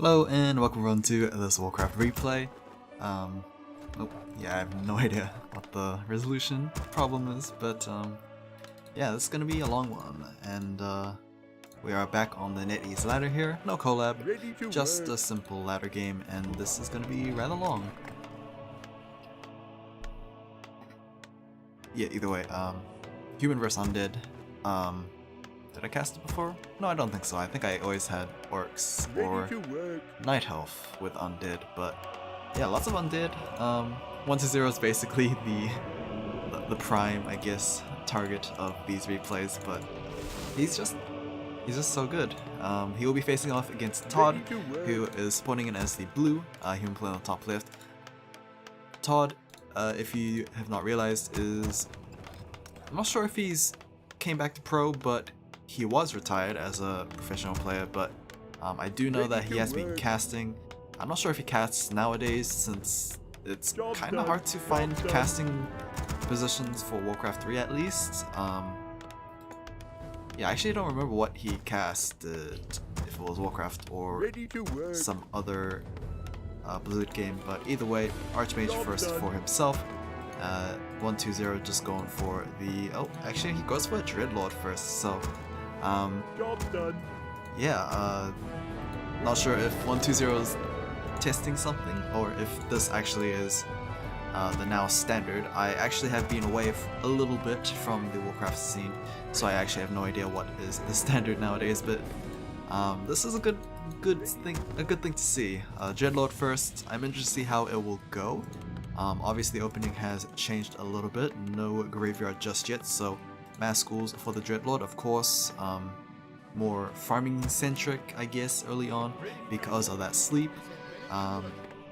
Hello and welcome everyone to this Warcraft replay. Yeah, I have no idea what the resolution problem is, but yeah, this is gonna be a long one, and we are back on the Netease Ladder here. No collab, just a simple ladder game, and this is gonna be rather long. Yeah, either way, human vs undead. Did I cast it before? No, I don't think so. I think I always had orcs or night elf with undead, but yeah, lots of undead. 1-0 is basically the prime, I guess, target of these replays, but he's just so good. He will be facing off against ToD, who is spawning in as the blue human player on the top left. ToD, if you have not realized, is, I'm not sure if he's came back to pro, but he was retired as a professional player, but I do know that he has been casting. I'm not sure if he casts nowadays, since it's kind of hard to find casting positions for Warcraft 3 at least. Yeah, I actually don't remember what he casted, if it was Warcraft or some other Blizzard game, but either way, Archmage first for himself. 1-2-0 just going for the, oh, actually he goes for a Dreadlord first, so yeah, not sure if 1-2-0 is testing something or if this actually is the now standard. I actually have been away a little bit from the Warcraft scene, so I actually have no idea what is the standard nowadays, but this is a good thing to see. Dreadlord first. I'm interested to see how it will go. Obviously opening has changed a little bit, no graveyard just yet, so mass schools for the Dreadlord, of course. More farming centric, I guess, early on because of that sleep.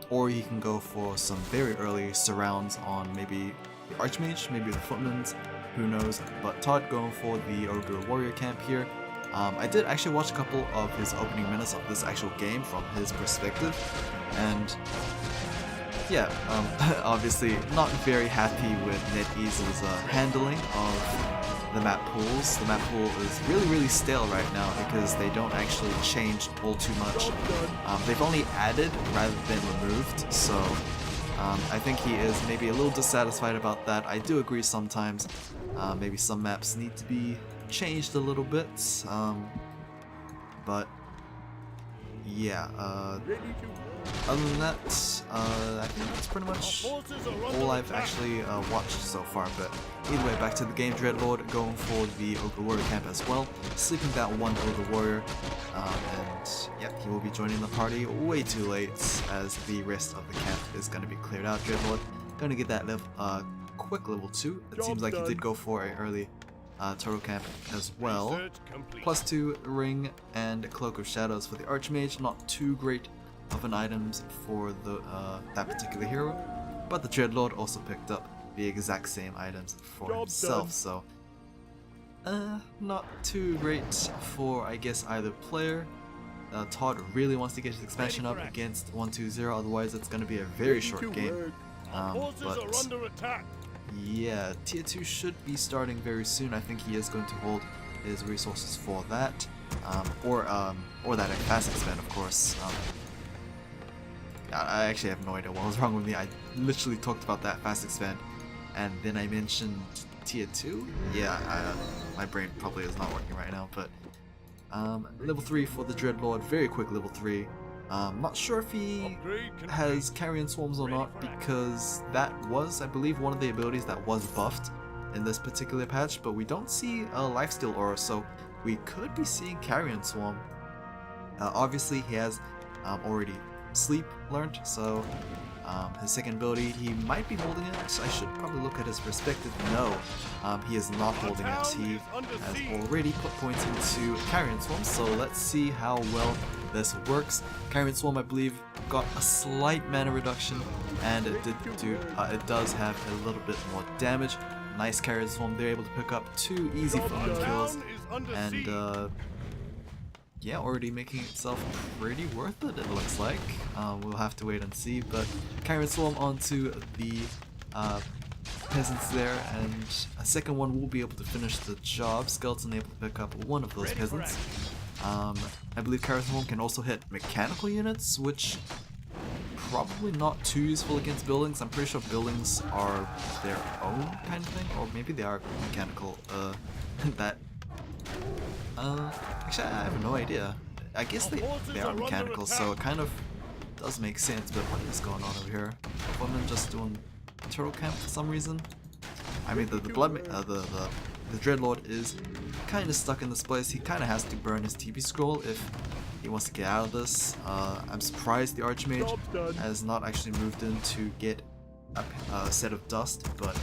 Or you can go for some very early surrounds on maybe the Archmage, maybe the Footmans, who knows, but ToD going for the Ogre Warrior camp here. I did actually watch a couple of his opening minutes of this actual game from his perspective, and yeah, obviously not very happy with Netease's handling of the map pools. The map pool is really stale right now because they don't actually change all too much. They've only added rather than removed, so I think he is maybe a little dissatisfied about that. I do agree sometimes maybe some maps need to be changed a little bit, but yeah, other than that, I think that's pretty much all I've actually watched so far, but either way, back to the game. Dreadlord going for the Ogre Warrior camp as well, sleeping that one Ogre Warrior, and yeah, he will be joining the party way too late as the rest of the camp is going to be cleared out. Dreadlord going to get that quick level 2. It seems like he did go for an early turtle camp as well. +2 ring and Cloak of Shadows for the Archmage, not too great of an items for the that particular hero, but the Dreadlord also picked up the exact same items for himself, so not too great for, I guess, either player. ToD really wants to get his expansion up against 1-2-0, otherwise it's going to be a very short game. But yeah, tier 2 should be starting very soon. I think he is going to hold his resources for that, or that fast expand, of course. I actually have no idea what was wrong with me. I literally talked about that fast expand, and then I mentioned tier 2. Yeah, my brain probably is not working right now, but level 3 for the Dreadlord, very quick level 3. Not sure if he has Carrion Swarms or not, because that was, I believe, one of the abilities that was buffed in this particular patch, but we don't see a Lifesteal Aura, so we could be seeing Carrion Swarm. Obviously he has already Sleep learned, so his second ability, he might be holding it. I should probably look at his perspective. No, he is not holding it. He has already put points into Carrion Swarm, so let's see how well this works. Carrion Swarm, I believe, got a slight mana reduction, and it does have a little bit more damage. Nice Carrion Swarm, they're able to pick up 2 easy Footman kills, and yeah, already making itself pretty worth it, it looks like. We'll have to wait and see, but Carrion Swarm onto the peasants there, and a second one will be able to finish the job. Skeleton able to pick up one of those peasants. I believe Carrot Swarm can also hit mechanical units, which probably not too useful against buildings. I'm pretty sure buildings are their own kind of thing, or maybe they are mechanical. Actually, I have no idea. I guess they are mechanical, so it kind of does make sense. But what is going on over here? Woman just doing turtle camp for some reason. I mean, the Dreadlord is kind of stuck in this place. He kind of has to burn his TP scroll if he wants to get out of this. I'm surprised the Archmage has not actually moved in to get a set of dust, but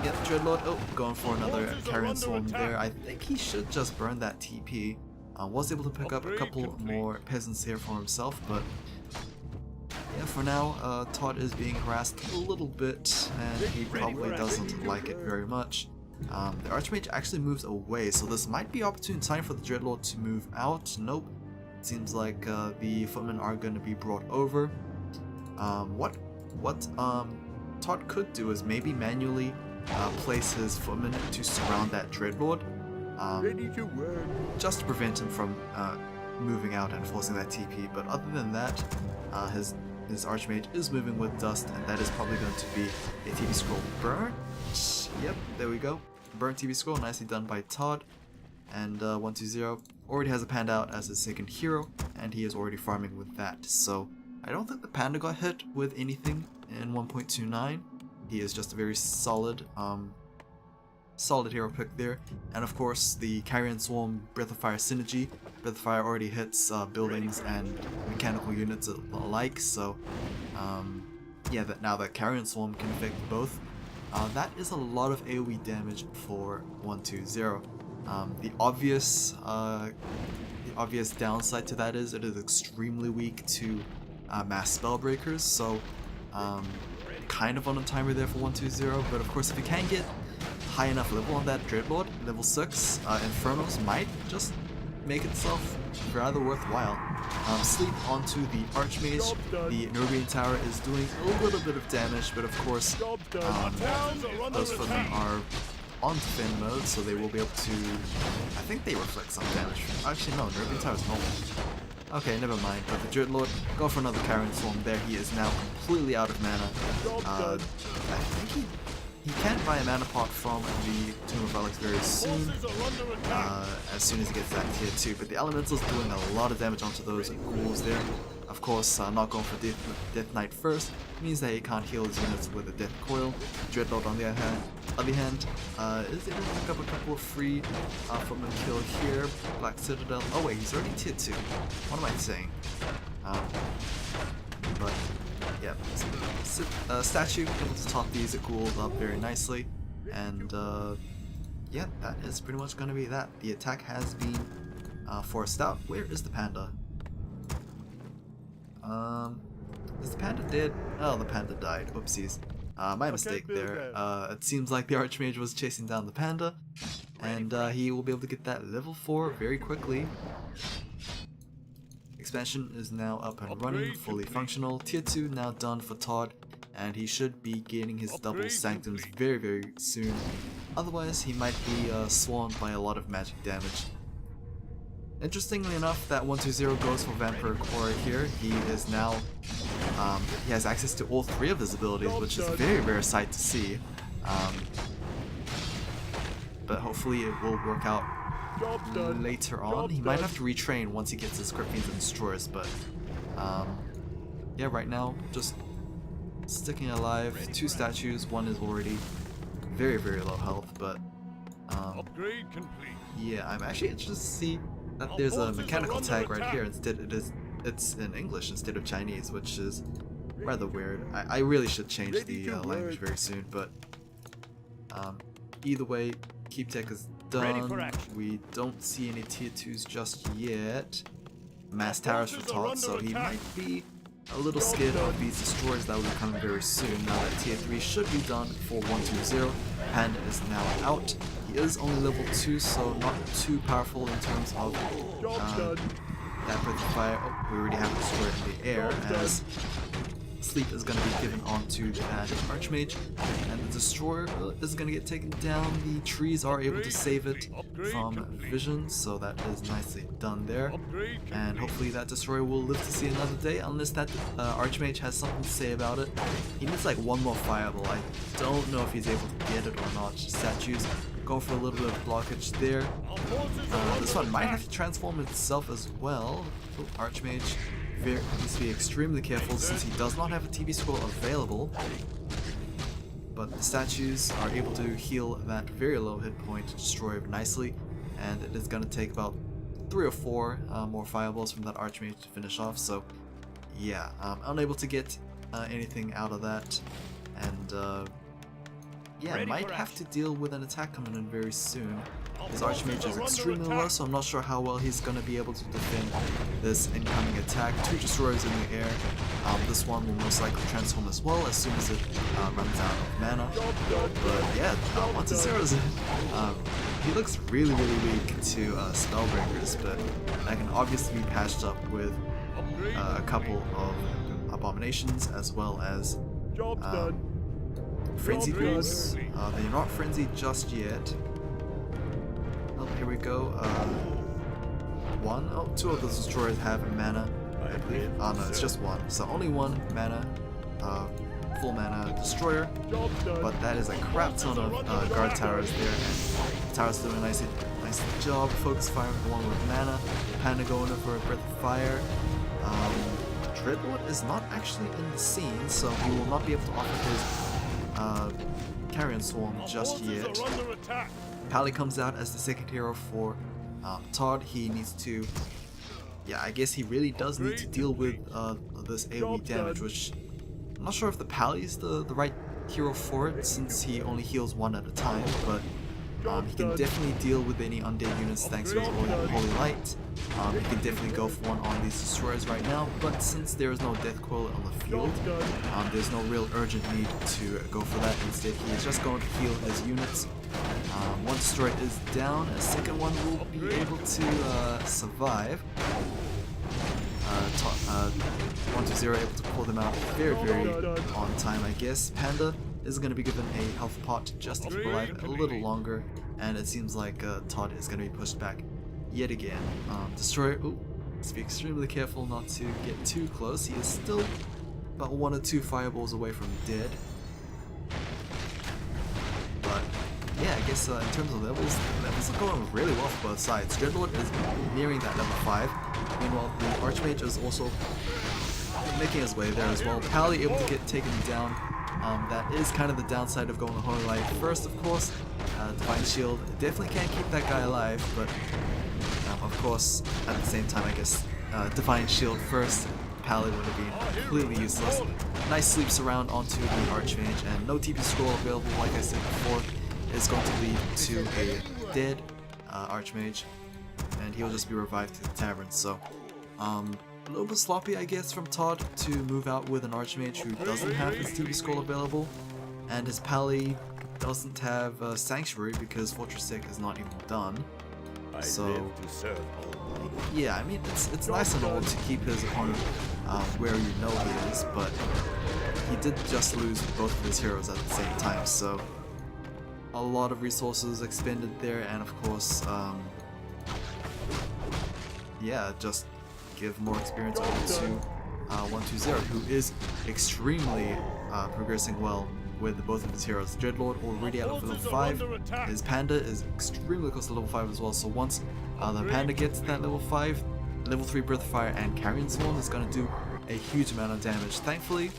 yeah, Dreadlord, going for another Carrion Swarm there. I think he should just burn that TP. Was able to pick up a couple more peasants here for himself, but yeah, for now, ToD is being harassed a little bit, and he probably doesn't like it very much. The Archmage actually moves away, so this might be opportune time for the Dreadlord to move out. Nope. Seems like the footmen are going to be brought over. What ToD could do is maybe manually place his footmen to surround that Dreadlord, just to prevent him from moving out and forcing that TP. But other than that, his Archmage is moving with dust, and that is probably going to be a TP scroll burn. Yep, there we go. Burnt TP scroll, nicely done by ToD. And 120 already has a panda out as his second hero, and he is already farming with that. So I don't think the panda got hit with anything in 1.29. He is just a very solid hero pick there. And of course, the Carrion Swarm Breath of Fire synergy. Breath of Fire already hits buildings and mechanical units alike, so yeah, now that Carrion Swarm can affect both, that is a lot of AoE damage for 120. The obvious downside to that is it is extremely weak to mass spellbreakers, so kind of on a timer there for 120, but of course if you can get high enough level on that Dreadlord, level 6, Infernos might just make itself rather worthwhile. Sleep onto the Archmage. The Nubian Tower is doing a little bit of damage, but of course those footmen are on defend mode, so they will be able to, I think they reflect some damage. Actually no, Nubian Tower is normal. Okay, never mind, but the Dreadlord, go for another Carrion Swarm there. He is now completely out of mana. I think he can buy a mana pot from the Tomb of Relics very soon, as soon as he gets that tier 2, but the Elemental's doing a lot of damage onto those ghouls there. Of course, not going for Death Knight first means that he can't heal his units with a Death Coil. Dreadlord on the other hand, is able to pick up a couple of free footmen kill here. Black Citadel, oh wait, he's already tier 2. What am I saying? But yeah, statue able to top these ghouls up very nicely, and yeah, that is pretty much going to be that. The attack has been forced out. Where is the panda? Is the panda dead? Oh, the panda died. Oopsies. My mistake there. It seems like the Archmage was chasing down the panda, and he will be able to get that level 4 very quickly. Expansion is now up and running, fully functional. Tier 2 now done for ToD, and he should be gaining his double sanctums very, very soon. Otherwise, he might be swarmed by a lot of magic damage. Interestingly enough, that 120 goes for Vampire Core here. He is now, he has access to all 3 of his abilities, which is a very rare sight to see. But hopefully it will work out later on. He might have to retrain once he gets his Cryptfiends and Destroyers, but yeah, right now, just sticking alive. 2 statues, one is already very, very low health, but yeah, I'm actually interested to see that there's a mechanical tag right here. Instead, it's in English instead of Chinese, which is rather weird. I really should change the language very soon, but either way, Keep Tech is done. We don't see any tier 2s just yet. Mass towers for ToD, so he might be a little scared of these destroyers that will be coming very soon. Now that tier 3 should be done for 120. Panda is now out. He is only level 2, so not too powerful in terms of that Breath of Fire. Oh, we already have a destroyer in the air, as sleep is going to be given onto the Archmage, and the Destroyer is going to get taken down. The trees are able to save it from vision, so that is nicely done there. And hopefully that Destroyer will live to see another day, unless that Archmage has something to say about it. He needs like one more Fireball. I don't know if he's able to get it or not. Statues go for a little bit of blockage there. This one might have to transform itself as well. Archmage needs to be extremely careful since he does not have a TB scroll available. But the statues are able to heal that very low hit point Destroyer nicely, and it is going to take about 3 or 4 more fireballs from that Archmage to finish off. So yeah, unable to get anything out of that, and yeah, might have to deal with an attack coming in very soon. His Archmage is extremely low, so I'm not sure how well he's going to be able to defend this incoming attack. 2 Destroyers in the air. This one will most likely transform as well as soon as it runs out of mana. But yeah, 1-0 he looks really weak to Spellbreakers, but that can obviously be patched up with a couple of Abominations as well as Frenzied Ghouls. They're not frenzied just yet. Oh, here we go. 2 of the Destroyers have mana, I believe. Oh no, it's just 1. So only 1 mana, full mana Destroyer. But that is a crap ton of guard towers there, and the towers doing a nice job. Focus firing the one with mana. Panda going in for a Breath of Fire. Dreadlord is not actually in the scene, so he will not be able to offer his Carrion Swarm just yet. Pally comes out as the second hero for ToD. He needs to, yeah, I guess he really does need to deal with this AoE damage, which I'm not sure if the Pally is the right hero for it, since he only heals 1 at a time, but he can definitely deal with any undead units thanks to his Holy Light. He can definitely go for one on these Destroyers right now, but since there is no Death Coil on the field, there's no real urgent need to go for that. Instead, he is just going to heal his units. 1 Destroyer is down, a second one will be able to survive. 1-0 able to pull them out very on time, I guess. Panda is going to be given a health pot just to keep alive a little longer, and it seems like ToD is going to be pushed back yet again. Destroyer, let's be extremely careful not to get too close. He is still about 1 or 2 fireballs away from dead. But yeah, I guess in terms of levels are going really well for both sides. Dreadlord is nearing that level 5. Meanwhile, the Archmage is also making his way there as well. Pally able to get taken down. That is kind of the downside of going the Holy Light first, of course. Divine Shield definitely can't keep that guy alive, but of course, at the same time, I guess Divine Shield first, Pally would have been completely useless. Nice sleep surround onto the Archmage, and no TP scroll available, like I said before, is going to lead to a dead Archmage, and he'll just be revived to the tavern. So, a little bit sloppy, I guess, from ToD to move out with an Archmage who doesn't have his TB scroll available, and his Pally doesn't have Sanctuary because Fortress Tech is not even done. So yeah, I mean, it's nice and all to keep his opponent where you know he is, but he did just lose both of his heroes at the same time, so a lot of resources expended there, and of course, yeah, just give more experience over to 1-2-0, who is extremely progressing well with both of his heroes. Dreadlord already at level 5, his Panda is extremely close to level 5 as well, so once the Panda gets that level 5, level 3 Breath of Fire and Carrion Swarm is going to do a huge amount of damage. Thankfully,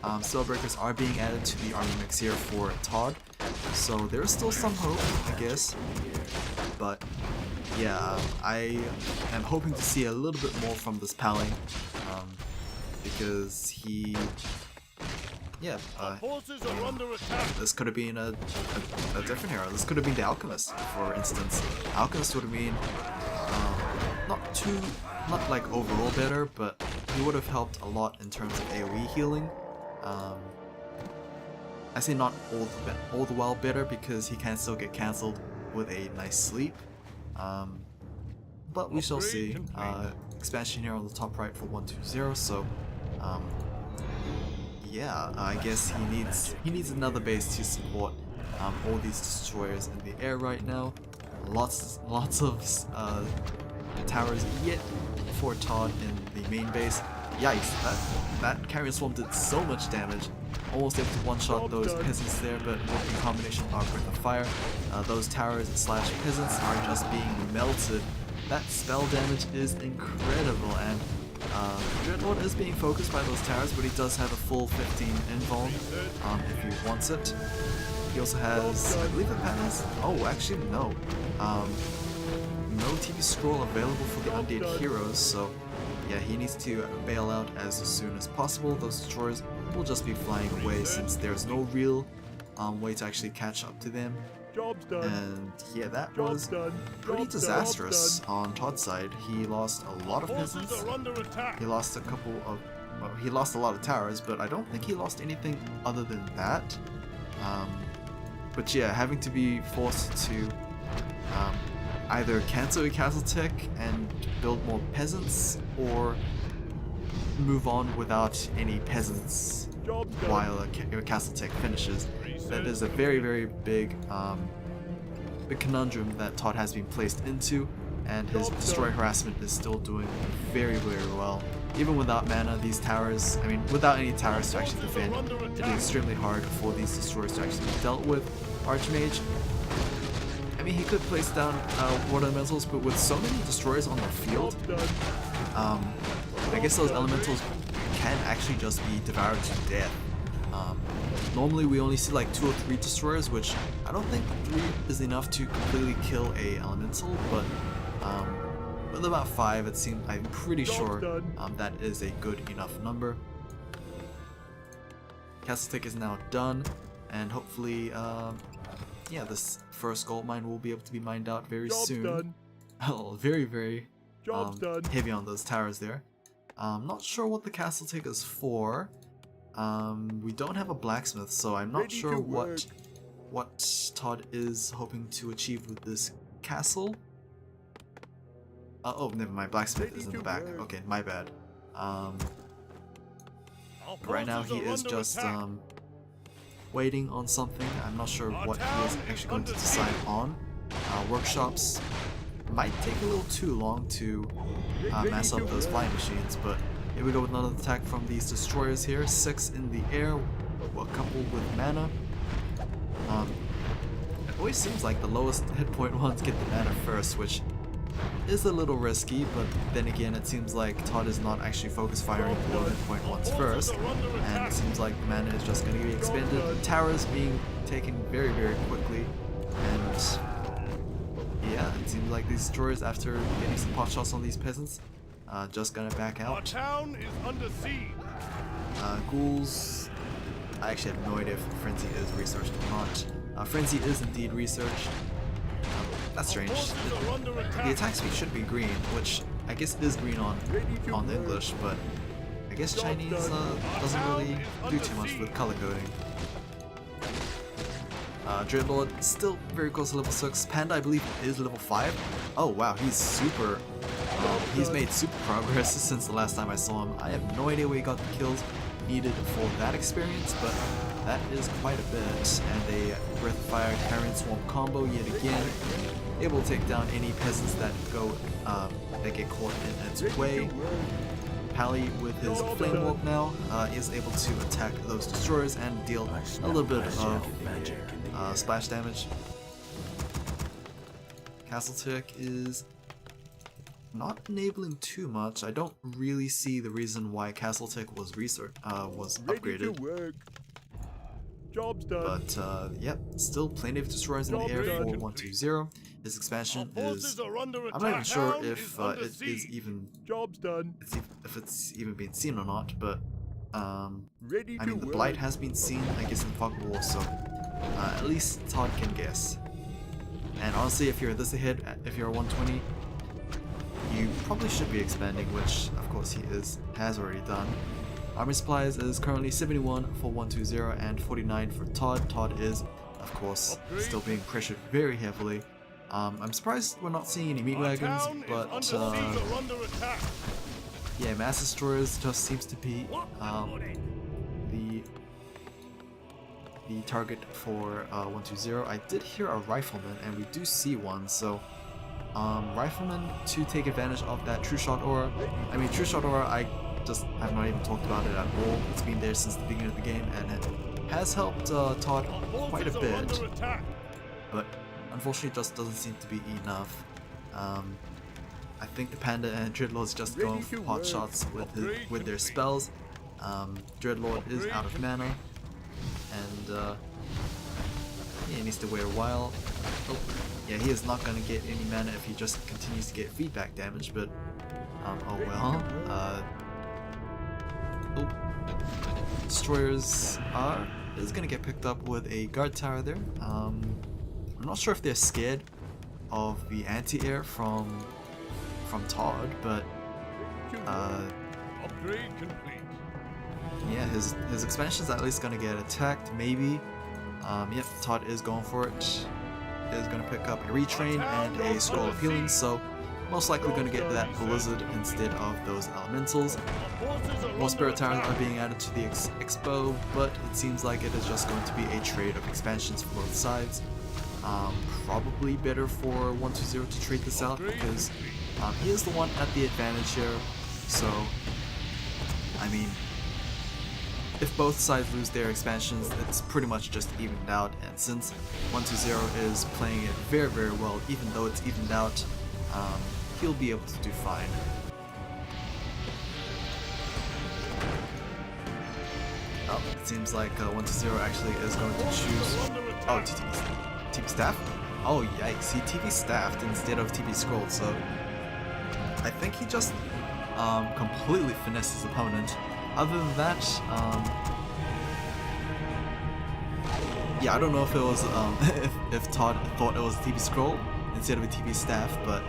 Spellbreakers are being added to the army mix here for ToD, so there is still some hope, I guess, but yeah, I am hoping to see a little bit more from this Pally, because he, yeah, this could have been a different hero. This could have been the Alchemist, for instance. Alchemist would have been not like overall better, but he would have helped a lot in terms of AoE healing. I say not all the while better because he can still get cancelled with a nice sleep. But we shall see. yeah, I guess he needs another base to support all these destroyers in the air right now. Lots of towers yet for ToD in the main base. Yikes, that carrier swarm did so much damage. Almost able to one-shot those peasants there, but with the combination of Breath of Fire, those towers slash peasants are just being melted. That spell damage is incredible, and Dreadlord is being focused by those towers, but he does have a full 15 invuln if he wants it. He also has, I believe it has, oh actually no, no TV scroll available for the undead heroes, so yeah, he needs to bail out as soon as possible. Those destroyers will just be flying away since there's no real way to actually catch up to them. And yeah, that was pretty disastrous on ToD's side. He lost a lot of peasants. He lost a couple of, well, he lost a lot of towers, but I don't think he lost anything other than that. But yeah, having to be forced to either cancel a castle tech and build more peasants, or move on without any peasants while a castle tech finishes. That is a very, very big big conundrum that ToD has been placed into, and his destroyer harassment is still doing very, very well. Even without mana, these towers, I mean, without any towers to actually defend, it is extremely hard for these destroyers to actually be dealt with. Archmage, I mean, he could place down water elementals, but with so many destroyers on the field, I guess those elementals can actually just be devoured to death. Normally we only see like 2 or 3 destroyers, which I don't think 3 is enough to completely kill a elemental, but with about 5 it seems, I'm pretty sure that is a good enough number. Castle Tech is now done, and hopefully yeah, this first gold mine will be able to be mined out very soon. Oh, very, very heavy on those towers there. Not sure what the Castle Tech is for. We don't have a blacksmith, so I'm not sure what ToD is hoping to achieve with this castle. Oh, never mind, blacksmith is in the back. Okay, my bad. Right now he is just waiting on something. I'm not sure what he is actually going to decide on. Workshops might take a little too long to mess up those flying machines, but here we go with another attack from these destroyers here. 6 in the air, coupled with mana. It always seems like the lowest hit point ones get the mana first, which is a little risky, but then again it seems like ToD is not actually focus firing the low hit point ones first, and it seems like the mana is just going to be expended. The towers being taken very, very quickly, and yeah, it seems like these destroyers, after getting some pot shots on these peasants, just gonna back out. Our town is under siege. Ghouls, I actually have no idea if Frenzy is researched or not. Frenzy is indeed researched. That's strange. The attack speed should be green, which I guess is green on English, but I guess Chinese doesn't really do too much with color coding. Dreadlord still very close to level 6. Panda, I believe, is level 5. Oh wow, he's super. He's made super progress since the last time I saw him. I have no idea where he got the kills needed for that experience, but that is quite a bit. And a Breath of Fire Carrion Swarm combo yet again, able to take down any peasants that go that get caught in its way. Pally, with his Flame Walk now, is able to attack those destroyers and deal a little bit of splash damage. Castle Tech is not enabling too much. I don't really see the reason why Castle Tech was upgraded. Job's done. But yep, still plenty of destroyers in the air for 120. His expansion is, I'm not even sure if it is even, Job's done. if it's even been seen or not, but I mean, the Blight has been seen, I guess, in Fog War, so at least ToD can guess. And honestly, if you're this ahead, if you're 120, you probably should be expanding, which of course he has already done. Army supplies is currently 71 for 120 and 49 for ToD. ToD is, of course, still being pressured very heavily. I'm surprised we're not seeing any meat wagons, but yeah, mass destroyers just seems to be the the target for 120. I did hear a rifleman, and we do see one, so rifleman to take advantage of that true shot aura. I mean, true shot aura, I have not even talked about it at all. It's been there since the beginning of the game, and it has helped ToD quite a bit, but unfortunately it just doesn't seem to be enough. I think the Panda and Dreadlord's just going for pot shots with their spells. Dreadlord is out of mana, and yeah, he needs to wait a while. Oh, yeah, he is not going to get any mana if he just continues to get feedback damage, but oh well. Destroyers is going to get picked up with a guard tower there. I'm not sure if they're scared of the anti-air from ToD, but upgrade complete. yeah, his expansion's at least gonna get attacked, maybe. Yep, ToD is going for it. Is gonna pick up a retrain and a scroll of healing, so most likely gonna get that blizzard instead of those elementals. More spirit towers are being added to the expo, but it seems like it is just going to be a trade of expansions for both sides. Probably better for 120 to trade this out because he is the one at the advantage here. So, I mean, if both sides lose their expansions, it's pretty much just evened out. And since 120 is playing it very, very well, even though it's evened out, he'll be able to do fine. Oh, it seems like 120 actually is going to choose. Oh, TP staff? Oh yikes, he TP staffed instead of TP scrolled, so I think he just completely finessed his opponent. Other than that, yeah, I don't know if it was if ToD thought it was a TP scroll instead of a TP staff, but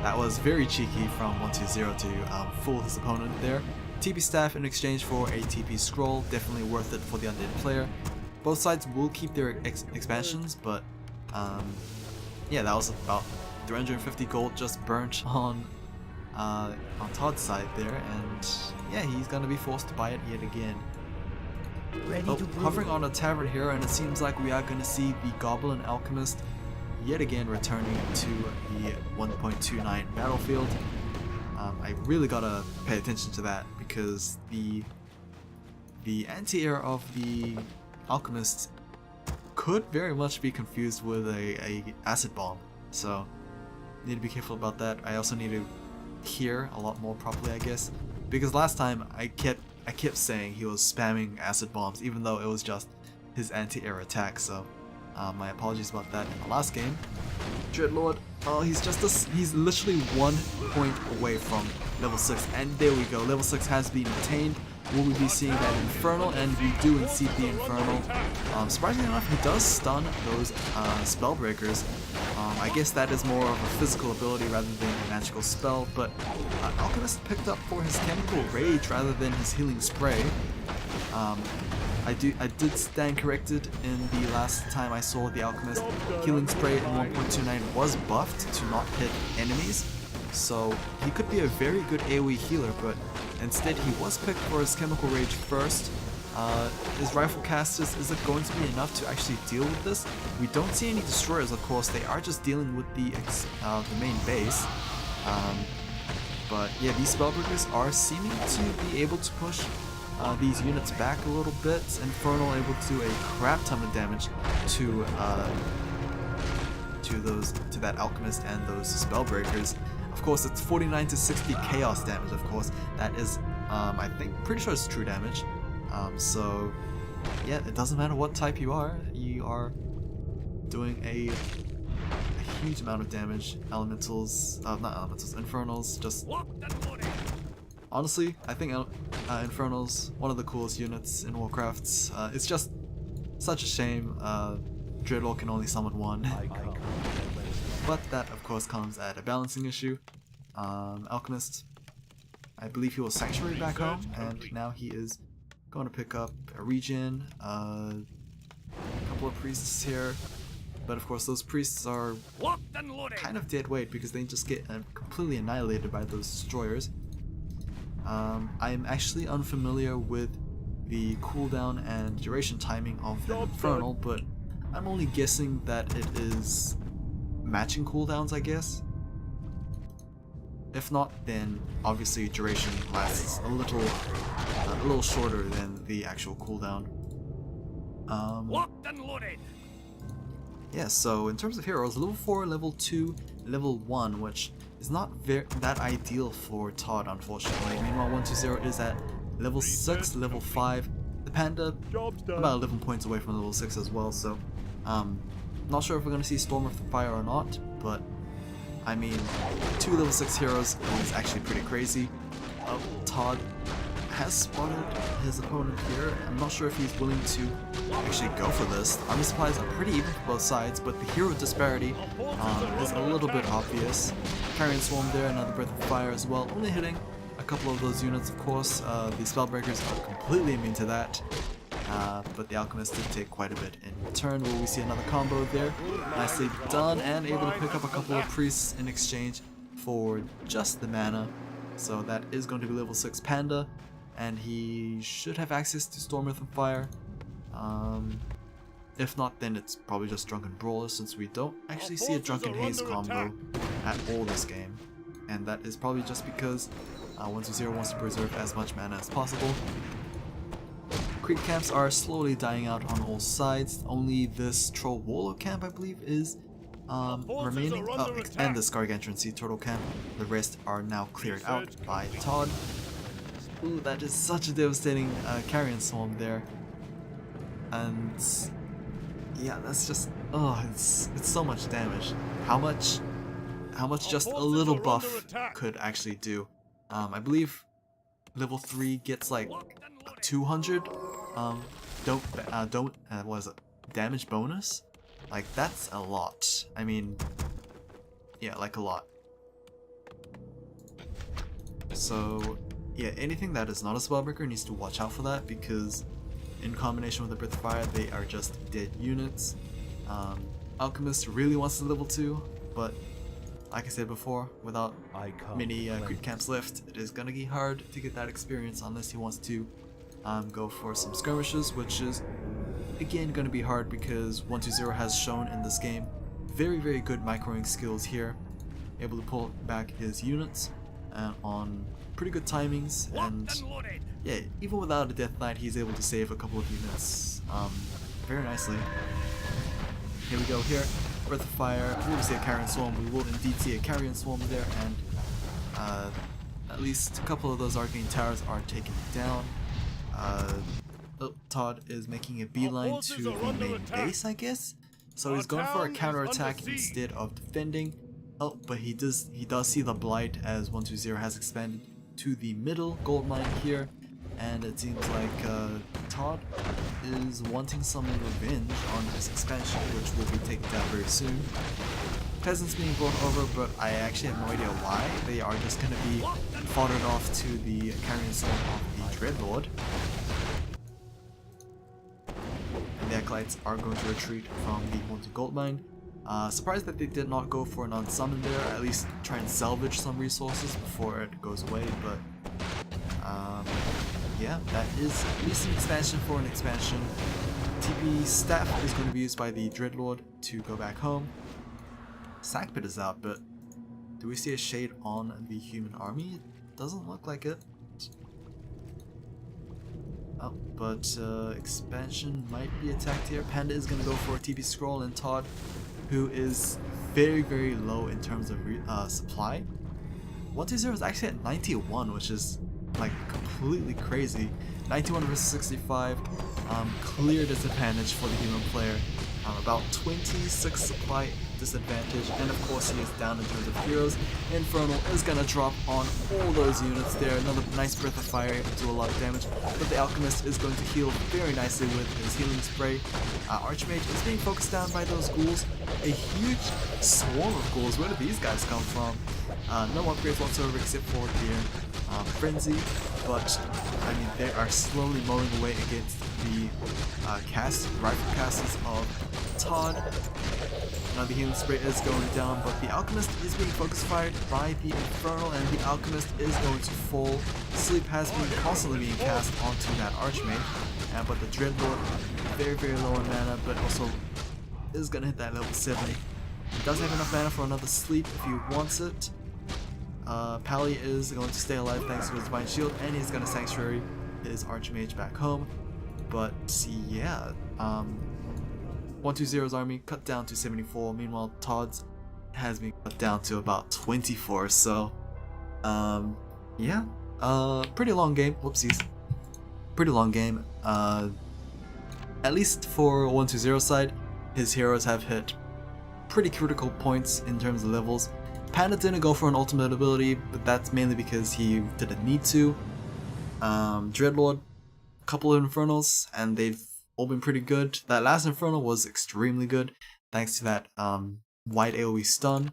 that was very cheeky from 120 to fool his opponent there. TP staff in exchange for a TP scroll, definitely worth it for the undead player. Both sides will keep their expansions, but yeah, that was about 350 gold just burnt on ToD's side there, and yeah, he's gonna be forced to buy it yet again. Hovering on a tavern here, and it seems like we are gonna see the Goblin Alchemist yet again returning to the 1.29 battlefield. I really gotta pay attention to that because the anti-air of the Alchemist could very much be confused with a acid bomb, so need to be careful about that. I also need to hear a lot more properly, I guess, because last time I kept saying he was spamming acid bombs even though it was just his anti-air attack, so my apologies about that in the last game. Dreadlord, oh, he's literally 1 point away from level 6, and there we go, level 6 has been attained. Will we be seeing that Infernal? And we do see the Infernal. Surprisingly enough, he does stun those Spellbreakers. I guess that is more of a physical ability rather than a magical spell, but Alchemist picked up for his Chemical Rage rather than his Healing Spray. I did stand corrected in the last time I saw the Alchemist. Healing Spray in 1.29 was buffed to not hit enemies, so he could be a very good AoE healer, but instead he was picked for his Chemical Rage first. His Rifle Casters, is it going to be enough to actually deal with this? We don't see any Destroyers, of course, they are just dealing with the main base. But yeah, these Spellbreakers are seeming to be able to push these units back a little bit. Infernal able to do a crap ton of damage to that Alchemist and those Spellbreakers. Of course, it's 49 to 60 chaos damage, of course. That is, I think, pretty sure it's true damage. So, yeah, it doesn't matter what type you are doing a huge amount of damage. Elementals, not elementals, Infernals, just... Honestly, I think Infernals, one of the coolest units in Warcraft. It's just such a shame Dreadlord can only summon one. But that, of course, comes at a balancing issue. Alchemist, I believe he was Sanctuary back home, and now he is going to pick up a regen, a couple of priests here. But of course, those priests are kind of dead weight because they just get completely annihilated by those destroyers. I'm actually unfamiliar with the cooldown and duration timing of the Infernal, but I'm only guessing that it is matching cooldowns, I guess. If not, then obviously duration lasts a little shorter than the actual cooldown. Locked and loaded. Yeah, so in terms of heroes, level 4, level 2, level 1, which is not that ideal for ToD, unfortunately. Meanwhile, 120 is at level 6, level 5. The Panda, about 11 points away from level 6 as well, so not sure if we're going to see Storm of the Fire or not, but I mean, 2 level 6 heroes is actually pretty crazy. ToD has spotted his opponent here. I'm not sure if he's willing to actually go for this. Army supplies are pretty even for both sides, but the hero disparity is a little bit obvious. Carrion Swarm there, another Breath of Fire as well, only hitting a couple of those units, of course. The Spellbreakers are completely immune to that, but the Alchemist did take quite a bit in return. Will we see another combo there? Nicely done, and able to pick up a couple of Priests in exchange for just the mana. So that is going to be level 6 Panda, and he should have access to Storm of Fire. If not, then it's probably just Drunken Brawler, since we don't actually see a Drunken Haze combo at all this game. And that is probably just because 120 wants to preserve as much mana as possible. Creep camps are slowly dying out on all sides. Only this Troll Warlock camp, I believe, is remaining. And this Gargantuan Sea Turtle camp. The rest are now cleared out by ToD. Ooh, that is such a devastating Carrion Swarm there. And yeah, that's just, it's so much damage. How much just a little buff could actually do. I believe level 3 gets like 200 what is it, damage bonus? Like, that's a lot. I mean, yeah, like a lot. So yeah, anything that is not a Spellbreaker needs to watch out for that, because in combination with the Breath of Fire, they are just dead units. Alchemist really wants to level 2, but like I said before, without many creep camps left, it is gonna be hard to get that experience unless he wants to go for some skirmishes, which is again gonna be hard because 120 has shown in this game very, very good microing skills here, able to pull back his units on pretty good timings, and yeah, even without a Death Knight, he's able to save a couple of units very nicely. Here we go here. Breath of Fire. We will see a Carrion Swarm. We will indeed see a Carrion Swarm there, and at least a couple of those Arcane Towers are taken down. ToD is making a beeline to the main base, I guess. So he's going for a counterattack instead of defending. Oh, but he does see the Blight, as 120 has expanded to the middle gold mine here, and it seems like ToD is wanting some revenge on his expansion, which will be taken down very soon. Peasants being brought over, but I actually have no idea why. They are just going to be foddered off to the Carrion Swarm of the Dreadlord. And the Acolytes are going to retreat from the Haunted Gold Mine. Surprised that they did not go for an unsummon there, at least try and salvage some resources before it goes away, but yeah, that is at least an expansion for an expansion. TP Staff is going to be used by the Dreadlord to go back home. Sackpit is out, but do we see a shade on the human army? It doesn't look like it. Oh, but expansion might be attacked here. Panda is going to go for a TP Scroll, and ToD, who is very, very low in terms of supply. 120 is actually at 91, which is like completely crazy. 91 versus 65, clear disadvantage for the human player. About 26 supply disadvantage, and of course he is down in terms of heroes. Infernal is gonna drop on all those units there. Another nice Breath of Fire, able to do a lot of damage, but the Alchemist is going to heal very nicely with his healing spray. Archmage is being focused down by those ghouls. A huge swarm of ghouls. Where did these guys come from? No upgrades whatsoever except for their frenzy, but I mean, they are slowly mowing away against the rifle castles of ToD. Now the healing spray is going down, but the Alchemist is being focus fired by the Infernal, and the Alchemist is going to fall. Sleep has been constantly being cast onto that Archmage, but the Dreadlord, very low on mana, but also is gonna hit that level 70. He does have enough mana for another sleep if he wants it. Pally is going to stay alive thanks to his Divine Shield, and he's gonna Sanctuary his Archmage back home. But yeah, 120's army cut down to 74. Meanwhile, ToD's has been cut down to about 24. So, yeah, pretty long game. Whoopsies, pretty long game. At least for 120's side, his heroes have hit pretty critical points in terms of levels. Panda didn't go for an ultimate ability, but that's mainly because he didn't need to. Dreadlord, a couple of Infernals, and they've all been pretty good. That last Infernal was extremely good, thanks to that wide AoE stun.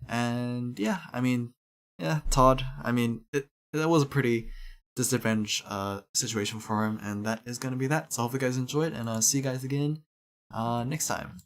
And yeah, I mean, yeah, ToD, I mean, it was a pretty disadvantaged situation for him, and that is gonna be that. So I hope you guys enjoyed, and see you guys again next time.